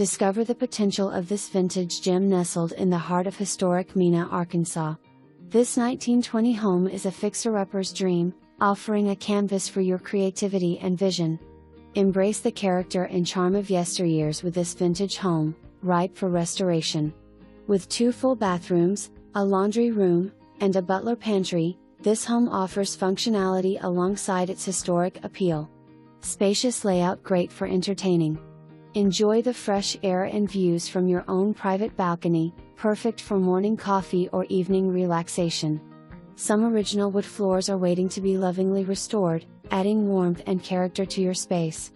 Discover the potential of this vintage gem nestled in the heart of historic Mena, Arkansas. This 1920 home is a fixer-upper's dream, offering a canvas for your creativity and vision. Embrace the character and charm of yesteryears with this vintage home, ripe for restoration. With 2 full bathrooms, a laundry room, and a butler pantry, this home offers functionality alongside its historic appeal. Spacious layout great for entertaining. Enjoy the fresh air and views from your own private balcony, perfect for morning coffee or evening relaxation. Some original wood floors are waiting to be lovingly restored, adding warmth and character to your space.